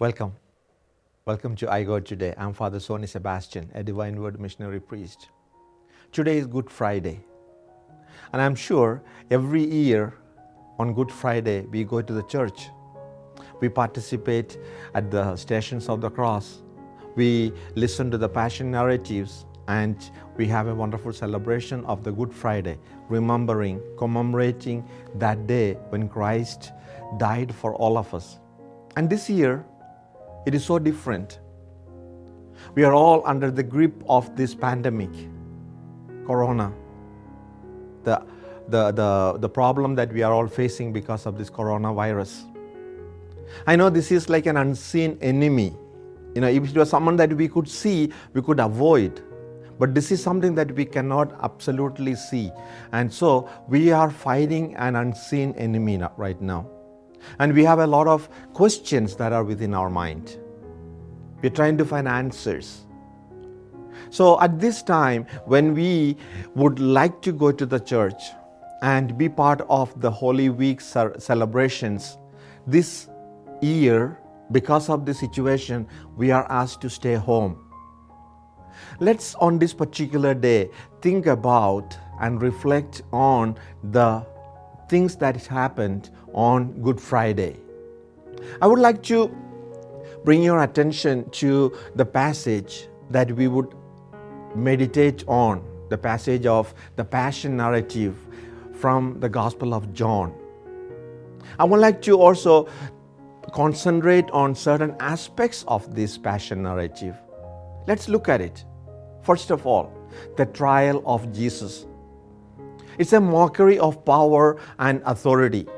Welcome. Welcome to iGod today. I'm Father Soney Sebastian, a Divine Word missionary priest. Today is Good Friday. And I'm sure every year on Good Friday, we go to the church. We participate at the Stations of the Cross. We listen to the Passion narratives, and we have a wonderful celebration of the Good Friday, remembering, commemorating that day when Christ died for all of us. And this year, it is so different. We are all under the grip of this pandemic, Corona, the problem that we are all facing because of this coronavirus. I know this is like an unseen enemy. If it was someone that we could see, we could avoid. But this is something that we cannot absolutely see. And so we are fighting an unseen enemy right now. And we have a lot of questions that are within our mind. We're trying to find answers. So at this time, when we would like to go to the church and be part of the Holy Week celebrations, this year, because of the situation, we are asked to stay home. Let's, on this particular day, think about and reflect on the things that happened on Good Friday. I would like to bring your attention to the passage that we would meditate on, the passage of the Passion narrative from the Gospel of John. I would like to also concentrate on certain aspects of this Passion narrative. Let's look at it. First of all, the trial of Jesus. It's a mockery of power and authority,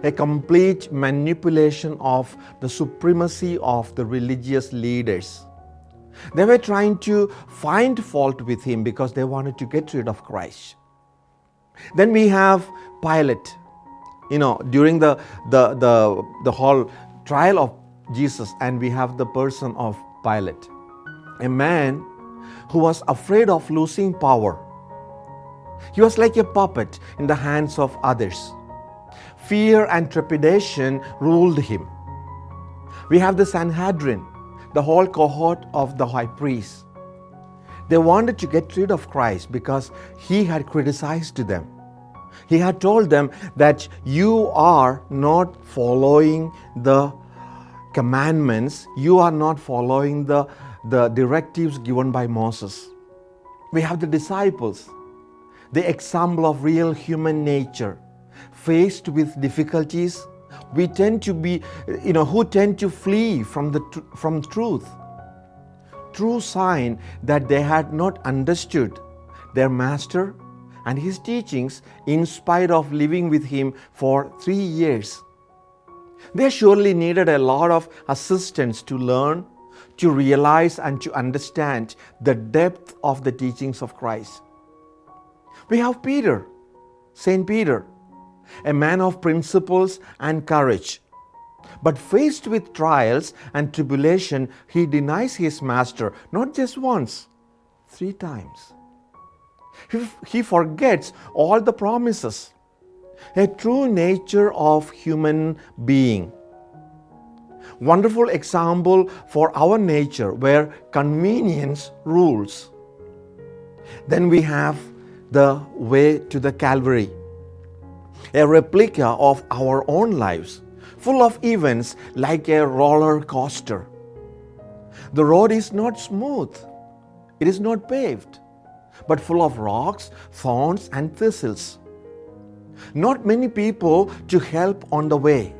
a complete manipulation of the supremacy of the religious leaders. They were trying to find fault with him because they wanted to get rid of Christ. Then we have Pilate. During the whole trial of Jesus, and we have the person of Pilate, a man who was afraid of losing power. He was like a puppet in the hands of others. Fear and trepidation ruled him. We have the Sanhedrin, the whole cohort of the high priests. They wanted to get rid of Christ because he had criticized them. He had told them that you are not following the commandments, you are not following the directives given by Moses. We have the disciples, the example of real human nature. Faced with difficulties, we tend to be, who tend to flee from truth. True sign that they had not understood their master and his teachings in spite of living with him for 3 years. They surely needed a lot of assistance to learn, to realize, and to understand the depth of the teachings of Christ. We have Peter, Saint Peter, a man of principles and courage. But faced with trials and tribulation, he denies his master not just once, 3 times. He forgets all the promises, a true nature of human being. Wonderful example for our nature where convenience rules. Then we have the way to the Calvary, a replica of our own lives, full of events like a roller coaster. The road is not smooth, it is not paved, but full of rocks, thorns, and thistles. Not many people to help on the way,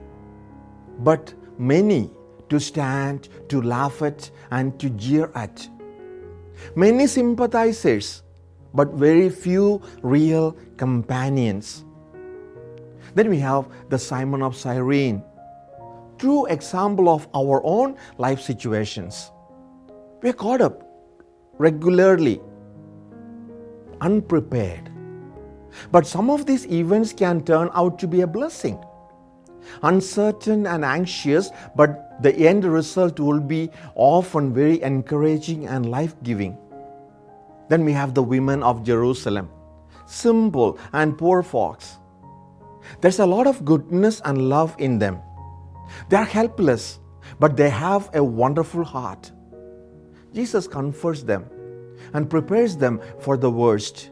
but many to stand, to laugh at, and to jeer at. Many sympathizers, but very few real companions. Then we have the Simon of Cyrene, true example of our own life situations. We are caught up regularly, unprepared. But some of these events can turn out to be a blessing. Uncertain and anxious, but the end result will be often very encouraging and life-giving. Then we have the women of Jerusalem, simple and poor folks. There's a lot of goodness and love in them. They are helpless, but they have a wonderful heart. Jesus comforts them and prepares them for the worst.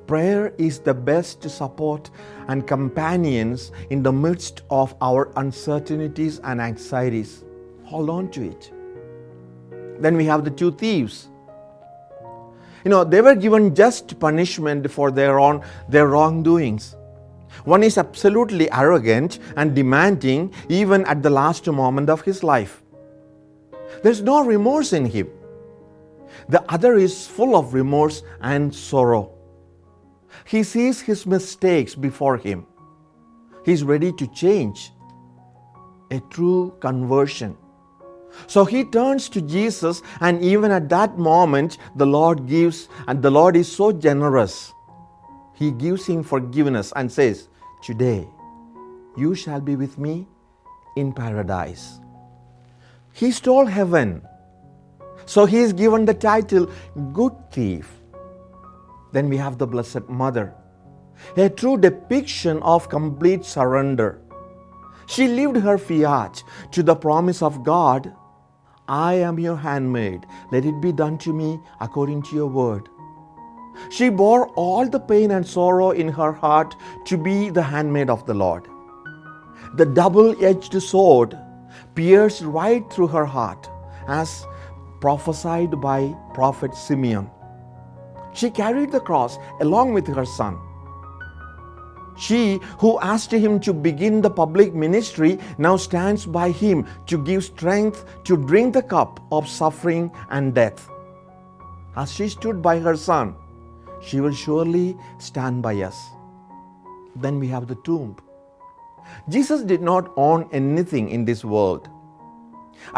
Prayer is the best support and companions in the midst of our uncertainties and anxieties. Hold on to it. Then we have the two thieves. They were given just punishment for their wrongdoings. One is absolutely arrogant and demanding even at the last moment of his life. There's no remorse in him. The other is full of remorse and sorrow. He sees his mistakes before him. He's ready to change. A true conversion. So he turns to Jesus, and even at that moment, the Lord gives, and the Lord is so generous. He gives him forgiveness and says, "Today, you shall be with me in paradise." He stole heaven. So he is given the title, Good Thief. Then we have the Blessed Mother, a true depiction of complete surrender. She lived her fiat to the promise of God, "I am your handmaid, let it be done to me according to your word." She bore all the pain and sorrow in her heart to be the handmaid of the Lord. The double-edged sword pierced right through her heart, as prophesied by Prophet Simeon. She carried the cross along with her son. She who asked him to begin the public ministry now stands by him to give strength to drink the cup of suffering and death. As she stood by her son, she will surely stand by us. Then we have the tomb. Jesus did not own anything in this world.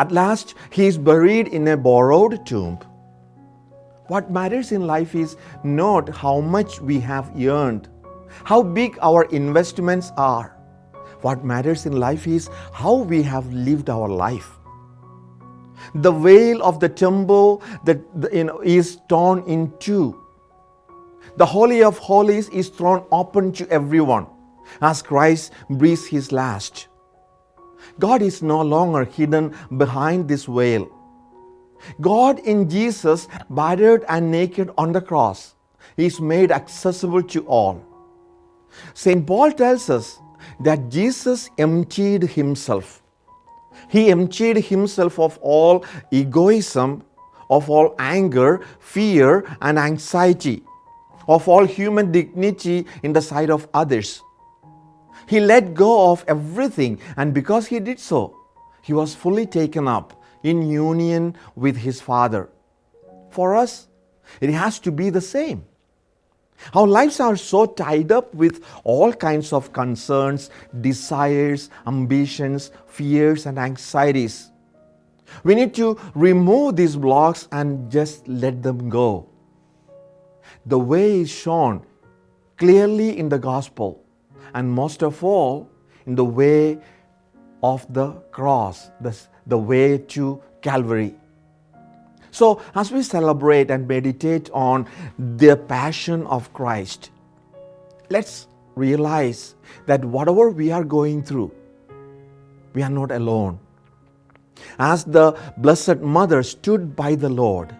At last, he is buried in a borrowed tomb. What matters in life is not how much we have earned, how big our investments are. What matters in life is how we have lived our life. The veil of the temple is torn in two. The Holy of Holies is thrown open to everyone as Christ breathes his last. God is no longer hidden behind this veil. God in Jesus, battered and naked on the cross, is made accessible to all. St. Paul tells us that Jesus emptied himself. He emptied himself of all egoism, of all anger, fear, and anxiety, of all human dignity in the sight of others. He let go of everything, and because he did so, he was fully taken up in union with his Father. For us, it has to be the same. Our lives are so tied up with all kinds of concerns, desires, ambitions, fears, and anxieties. We need to remove these blocks and just let them go. The way is shown clearly in the gospel, and most of all in the way of the cross, the way to Calvary. So as we celebrate and meditate on the passion of Christ, let's realize that whatever we are going through, we are not alone. As the Blessed Mother stood by the Lord,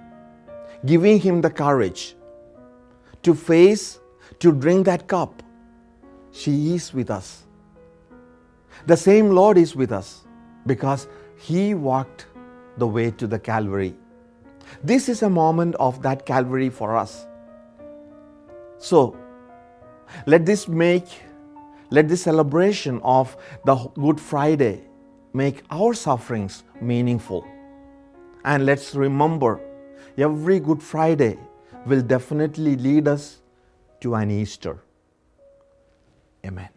giving him the courage to face, to drink that cup, she is with us. The same Lord is with us because he walked the way to the Calvary. This is a moment of that Calvary for us. So, let this celebration of the Good Friday make our sufferings meaningful. And let's remember, every Good Friday will definitely lead us to an Easter. Amen.